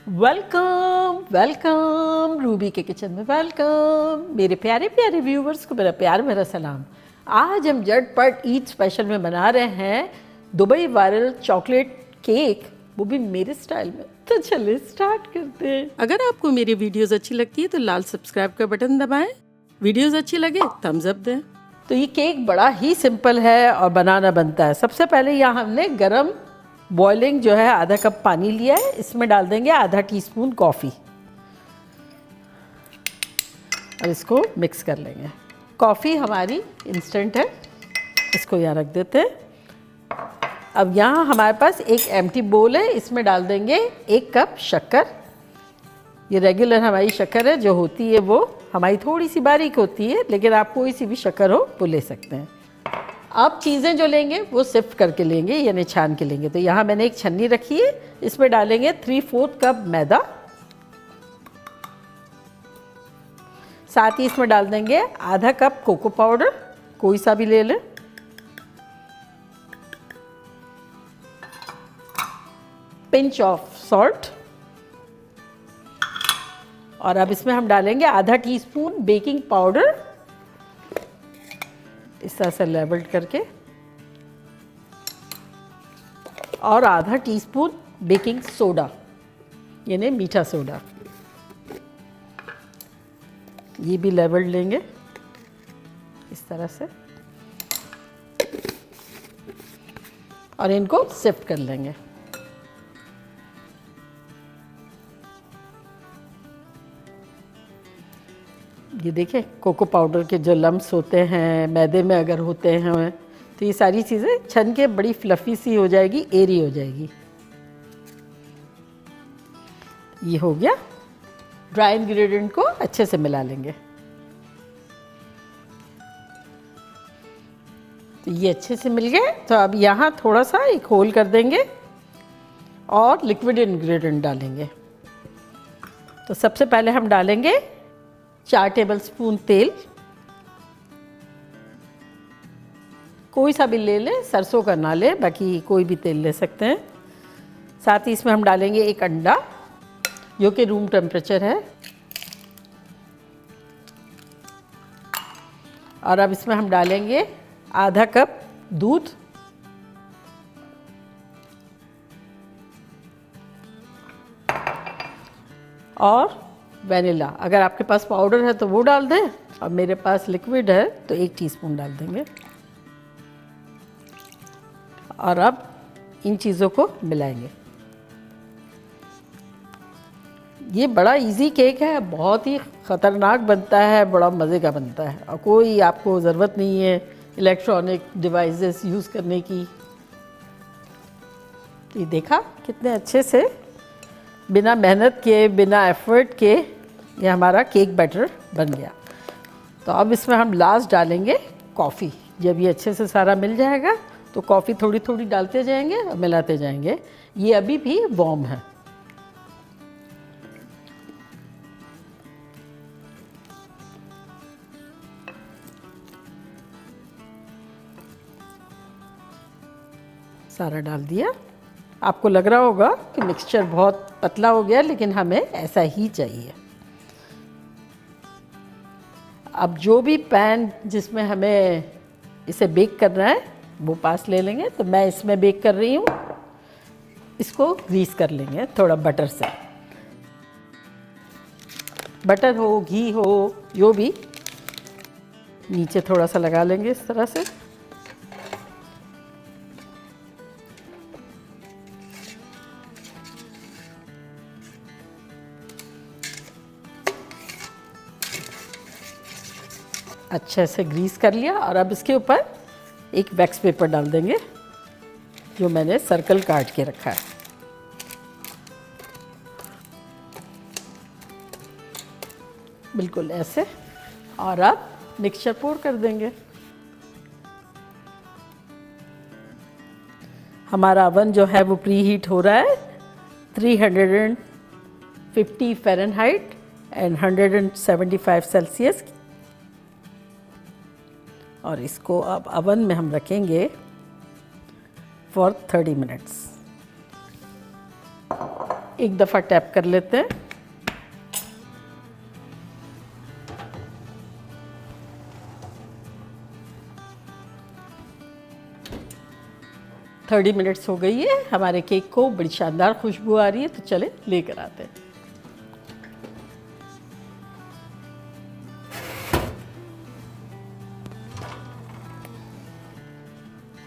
Welcome welcome Ruby के kitchen में welcome. मेरे प्यारे प्यारे व्यूवर्स को मेरा प्यार, मेरा सलाम। आज हम झटपट ईद स्पेशल में बना रहे हैं दुबई वायरल चॉकलेट केक, वो भी मेरे स्टाइल में। तो चलिए स्टार्ट करते हैं। अगर आपको मेरी वीडियोस अच्छी लगती है तो लाल सब्सक्राइब का बटन दबाएं। वीडियोस अच्छी लगे थम्स अप दें। तो ये केक बड़ा ही सिंपल है और बनाना बनता है। सबसे पहले यहाँ हमने गरम बॉइलिंग जो है आधा कप पानी लिया है, इसमें डाल देंगे आधा टीस्पून कॉफ़ी और इसको मिक्स कर लेंगे। कॉफ़ी हमारी इंस्टेंट है, इसको यहाँ रख देते हैं। अब यहाँ हमारे पास एक एम्प्टी बोल है, इसमें डाल देंगे 1 कप शक्कर। ये रेगुलर हमारी शक्कर है, जो होती है वो हमारी थोड़ी सी बारीक होती है, लेकिन आप कोई सी भी शक्कर हो वो ले सकते हैं। अब चीज़ें जो लेंगे वो सिफ्ट करके लेंगे, यानी छान के लेंगे। तो यहाँ मैंने एक छन्नी रखी है, इसमें डालेंगे 3/4 कप मैदा। साथ ही इसमें डाल देंगे आधा कप कोको पाउडर, कोई सा भी ले लें। Pinch of salt. और अब इसमें हम डालेंगे आधा टीस्पून बेकिंग पाउडर, इस तरह से लेवल करके, और आधा टीस्पून बेकिंग सोडा यानी मीठा सोडा, ये भी लेवल लेंगे इस तरह से और इनको सिफ्ट कर लेंगे। ये देखिए कोको पाउडर के जो लम्प्स होते हैं मैदे में अगर होते हैं तो ये सारी चीज़ें छन के बड़ी फ्लफ़ी सी हो जाएगी, एरी हो जाएगी। ये हो गया। ड्राई इंग्रेडिएंट को अच्छे से मिला लेंगे। तो ये अच्छे से मिल गए। तो अब यहाँ थोड़ा सा एक होल कर देंगे और लिक्विड इंग्रेडिएंट डालेंगे। तो सबसे पहले हम डालेंगे 4 टेबलस्पून तेल, कोई सा भी ले लें, सरसों का ना ले, बाकी कोई भी तेल ले सकते हैं। साथ ही इसमें हम डालेंगे 1 अंडा जो कि रूम टेम्परेचर है। और अब इसमें हम डालेंगे आधा कप दूध, और वनीला। अगर आपके पास पाउडर है तो वो डाल दें, और मेरे पास लिक्विड है तो 1 टीस्पून डाल देंगे। और अब इन चीज़ों को मिलाएंगे। ये बड़ा इजी केक है, बहुत ही ख़तरनाक बनता है, बड़ा मज़े का बनता है, और कोई आपको ज़रूरत नहीं है इलेक्ट्रॉनिक डिवाइसेस यूज़ करने की। तो ये देखा कितने अच्छे से बिना मेहनत के, बिना एफर्ट के ये हमारा केक बैटर बन गया। तो अब इसमें हम लास्ट डालेंगे कॉफ़ी। जब ये अच्छे से सारा मिल जाएगा तो कॉफ़ी थोड़ी थोड़ी डालते जाएंगे और मिलाते जाएंगे। ये अभी भी वार्म है। सारा डाल दिया। आपको लग रहा होगा कि मिक्सचर बहुत पतला हो गया, लेकिन हमें ऐसा ही चाहिए। अब जो भी पैन जिसमें हमें इसे बेक करना है वो पास ले लेंगे। तो मैं इसमें बेक कर रही हूँ, इसको ग्रीस कर लेंगे थोड़ा बटर से। बटर हो, घी हो, जो भी, नीचे थोड़ा सा लगा लेंगे इस तरह से। अच्छे से ग्रीस कर लिया। और अब इसके ऊपर एक वैक्स पेपर डाल देंगे जो मैंने सर्कल काट के रखा है। बिल्कुल ऐसे। और अब मिक्सचर पोर कर देंगे। हमारा ओवन जो है वो प्री हीट हो रहा है 350 फ़ारेनहाइट एंड 175 सेल्सियस। और इसको अब ओवन में हम रखेंगे फॉर 30 मिनट्स। एक दफ़ा टैप कर लेते हैं। थर्टी मिनट्स हो गई है हमारे केक को, बड़ी शानदार खुशबू आ रही है। तो चले लेकर आते हैं।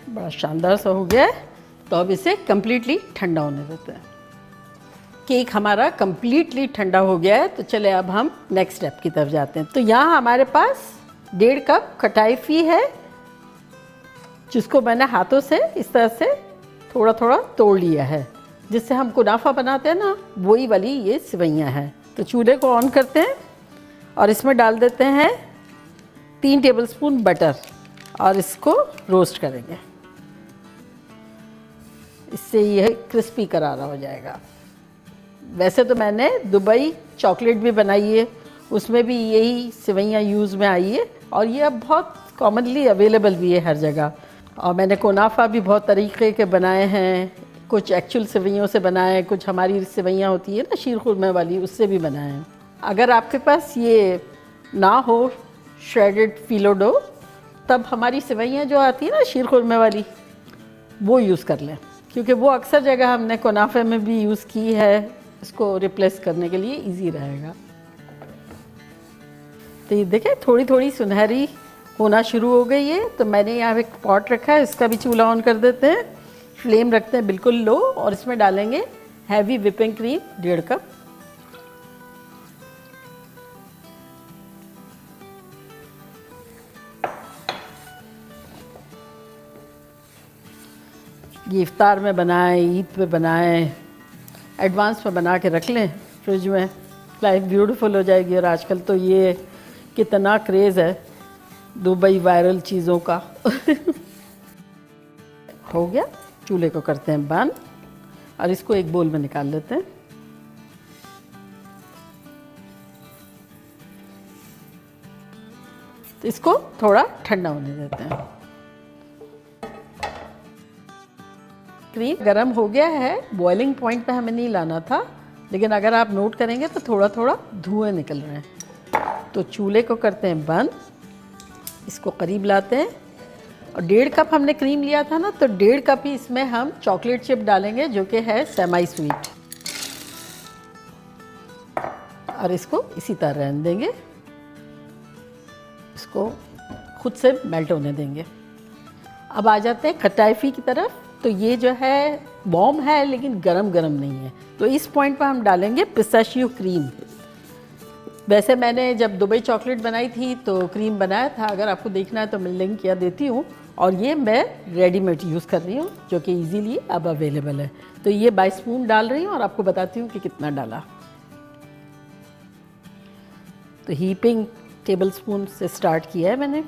बड़ा शानदार सा हो गया है। तो अब इसे कम्प्लीटली ठंडा होने देते हैं। केक हमारा कम्प्लीटली ठंडा हो गया है। तो चले अब हम नेक्स्ट स्टेप की तरफ जाते हैं। तो यहाँ हमारे पास 1.5 कप खटाई फी है, जिसको मैंने हाथों से इस तरह से थोड़ा थोड़ा तोड़ लिया है, जिससे हम कुनाफा बनाते हैं ना, वही वाली ये सेवइयाँ हैं। तो चूल्हे को ऑन करते हैं और इसमें डाल देते हैं 3 टेबलस्पून बटर और इसको रोस्ट करेंगे। इससे यह क्रिस्पी करारा हो जाएगा। वैसे तो मैंने दुबई चॉकलेट भी बनाई है, उसमें भी यही सेवइयाँ यूज़ में आई है और ये अब बहुत कॉमनली अवेलेबल भी है हर जगह। और मैंने कुनाफा भी बहुत तरीके के बनाए हैं, कुछ एक्चुअल सेवइयों से बनाए हैं, कुछ हमारी सेवइयाँ होती है ना शीर खुरमे वाली, उससे भी बनाए हैं। अगर आपके पास ये ना हो श्रेडेड फिलो डो, तब हमारी सेवइयाँ जो आती है ना शीर खुरमे वाली, वो यूज़ कर लें, क्योंकि वो अक्सर जगह हमने कुनाफे में भी यूज़ की है। इसको रिप्लेस करने के लिए इजी रहेगा। तो ये देखें थोड़ी थोड़ी सुनहरी होना शुरू हो गई है। तो मैंने यहाँ एक पॉट रखा है, इसका भी चूल्हा ऑन कर देते हैं। फ्लेम रखते हैं बिल्कुल लो और इसमें डालेंगे हैवी व्हिपिंग क्रीम 1.5 कप। ये इफ्तार में बनाएं, ईद पे बनाएं, एडवांस में बना के रख लें फ्रिज में, लाइफ ब्यूटीफुल हो जाएगी। और आजकल तो ये कितना क्रेज़ है दुबई वायरल चीज़ों का। हो गया, चूल्हे को करते हैं बंद और इसको एक बोल में निकाल लेते हैं। तो इसको थोड़ा ठंडा होने देते हैं। क्रीम गरम हो गया है, बॉइलिंग पॉइंट पे हमें नहीं लाना था, लेकिन अगर आप नोट करेंगे तो थोड़ा थोड़ा धुएं निकल रहे हैं। तो चूल्हे को करते हैं बंद, इसको करीब लाते हैं और 1.5 कप हमने क्रीम लिया था ना, तो 1.5 कप ही इसमें हम चॉकलेट चिप डालेंगे, जो कि है सेमी स्वीट। और इसको इसी तरह रहने देंगे, इसको खुद से मेल्ट होने देंगे। अब आ जाते हैं खटाइफी की तरफ। तो ये जो है बॉम है, लेकिन गरम गरम नहीं है। तो इस पॉइंट पर हम डालेंगे पिस्ताशियो क्रीम। वैसे मैंने जब दुबई चॉकलेट बनाई थी तो क्रीम बनाया था, अगर आपको देखना है तो मैं लिंक किया देती हूँ। और ये मैं रेडीमेड यूज़ कर रही हूँ, जो कि इजीली अब अवेलेबल है। तो ये 22 स्पून डाल रही हूँ और आपको बताती हूँ कि कितना डाला। तो हीपिंग टेबल स्पून से स्टार्ट किया है मैंने।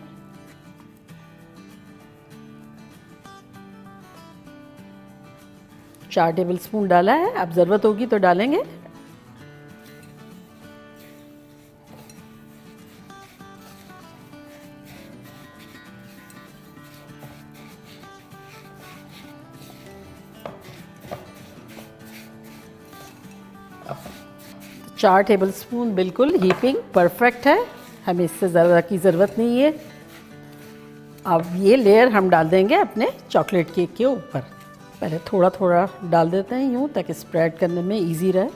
चार टेबल स्पून डाला है, अब ज़रूरत होगी तो डालेंगे। चार टेबल स्पून बिल्कुल हीपिंग परफेक्ट है, हमें इससे ज़्यादा की ज़रूरत नहीं है। अब ये लेयर हम डाल देंगे अपने चॉकलेट केक के ऊपर। पहले थोड़ा थोड़ा डाल देते हैं यूँ, ताकि स्प्रेड करने में इजी रहे।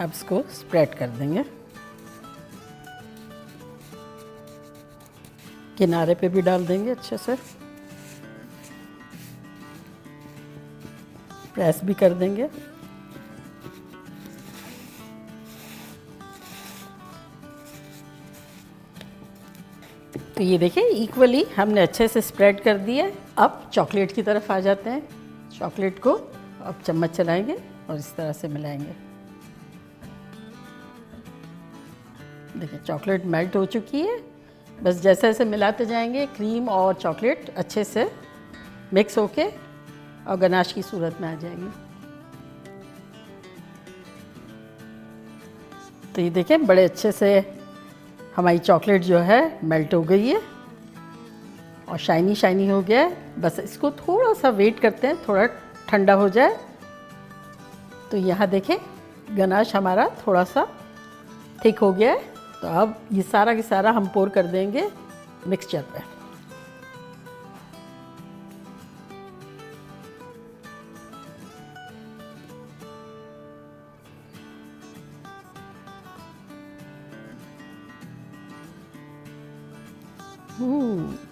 अब इसको स्प्रेड कर देंगे। किनारे पे भी डाल देंगे अच्छे से, प्रेस भी कर देंगे। तो ये देखिए इक्वली हमने अच्छे से स्प्रेड कर दिया। अब चॉकलेट की तरफ आ जाते हैं। चॉकलेट को अब चम्मच चलाएंगे और इस तरह से मिलाएंगे। देखिए चॉकलेट मेल्ट हो चुकी है। बस जैसे जैसे मिलाते जाएंगे, क्रीम और चॉकलेट अच्छे से मिक्स होके और गनाश की सूरत में आ जाएगी। तो ये देखें बड़े अच्छे से हमारी चॉकलेट जो है मेल्ट हो गई है और शाइनी शाइनी हो गया है। बस इसको थोड़ा सा वेट करते हैं, थोड़ा ठंडा हो जाए। तो यहाँ देखें गनाश हमारा थोड़ा सा थिक हो गया है। तो अब ये सारा के सारा हम पोर कर देंगे मिक्सचर पे।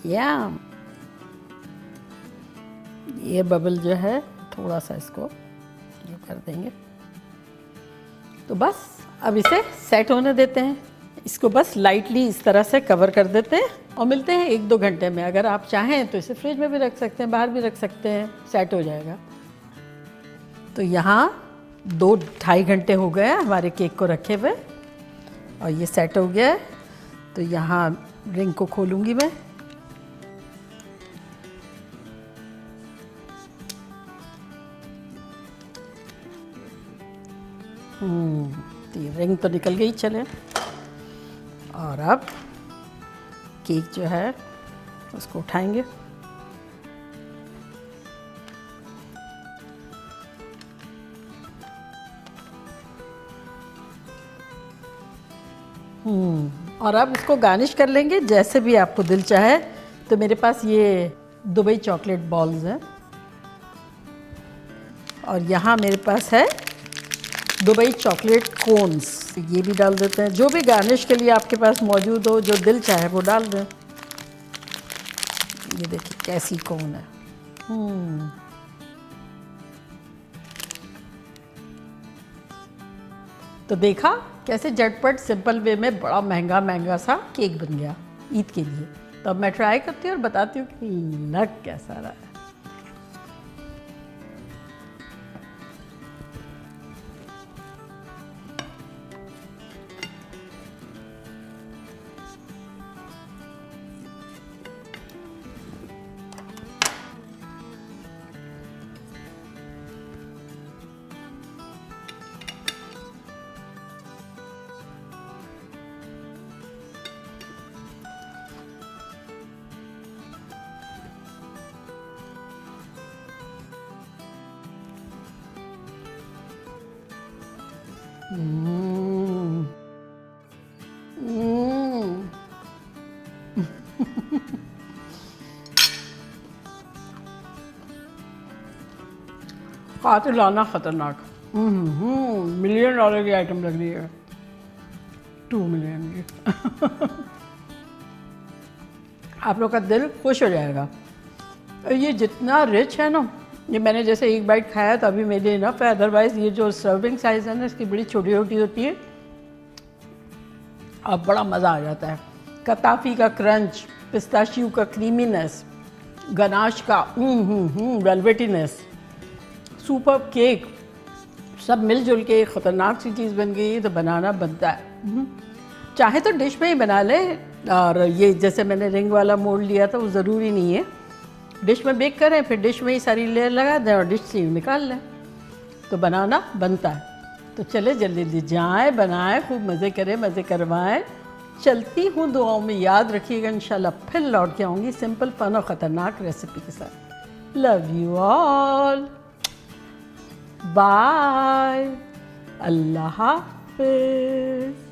यम। ये बबल जो है थोड़ा सा इसको ये कर देंगे। तो बस अब इसे सेट होने देते हैं। इसको बस लाइटली इस तरह से कवर कर देते हैं और मिलते हैं 1-2 घंटे में। अगर आप चाहें तो इसे फ्रिज में भी रख सकते हैं, बाहर भी रख सकते हैं, सेट हो जाएगा। तो यहाँ 2-2.5 घंटे हो गए हमारे केक को रखे हुए और ये सेट हो गया है। तो यहाँ रिंग को खोलूँगी मैं। तो ये रिंग तो निकल गई। चले और अब केक जो है उसको उठाएंगे। और अब इसको गार्निश कर लेंगे जैसे भी आपको दिल चाहे। तो मेरे पास ये दुबई चॉकलेट बॉल्स हैं और यहाँ मेरे पास है दुबई चॉकलेट कोन्स, ये भी डाल देते हैं। जो भी गार्निश के लिए आपके पास मौजूद हो, जो दिल चाहे वो डाल दें। ये देखिए कैसी कोन है। तो देखा कैसे झटपट सिंपल वे में बड़ा महंगा महंगा सा केक बन गया ईद के लिए। तो अब मैं ट्राई करती हूँ और बताती हूँ कि लग कैसा रहा है। कातिलाना खतरनाक। $1 मिलियन की आइटम लग रही है। 2 मिलियन की। आप लोग का दिल खुश हो जाएगा। ये जितना रिच है ना, ये मैंने जैसे एक बाइट खाया तो अभी मेरे इनफ है। अदरवाइज़ ये जो सर्विंग साइज़ है ना, इसकी बड़ी छोटी छोटी होती है। अब बड़ा मज़ा आ जाता है। कताफी का क्रंच, पिस्ताशियो का क्रीमीनेस, गनाश का वेलवेटीनेस, सुपर केक, सब मिलजुल के एक ख़तरनाक सी चीज़ बन गई। तो बनाना बनता है। चाहे तो डिश में ही बना ले। और ये जैसे मैंने रिंग वाला मोल्ड लिया था, वो ज़रूरी नहीं है। डिश में बेक करें, फिर डिश में ही सारी लेयर लगा दें और डिश से निकाल लें, तो बनाना बनता है। तो चले जल्दी जल्दी जाएँ, बनाएं, खूब मज़े करें, मज़े करवाएं। चलती हूँ, दुआओं में याद रखिएगा। इंशाल्लाह फिर लौट के आऊँगी सिंपल फन और ख़तरनाक रेसिपी के साथ। लव यू ऑल, बाय, अल्लाह हाफ़िज़।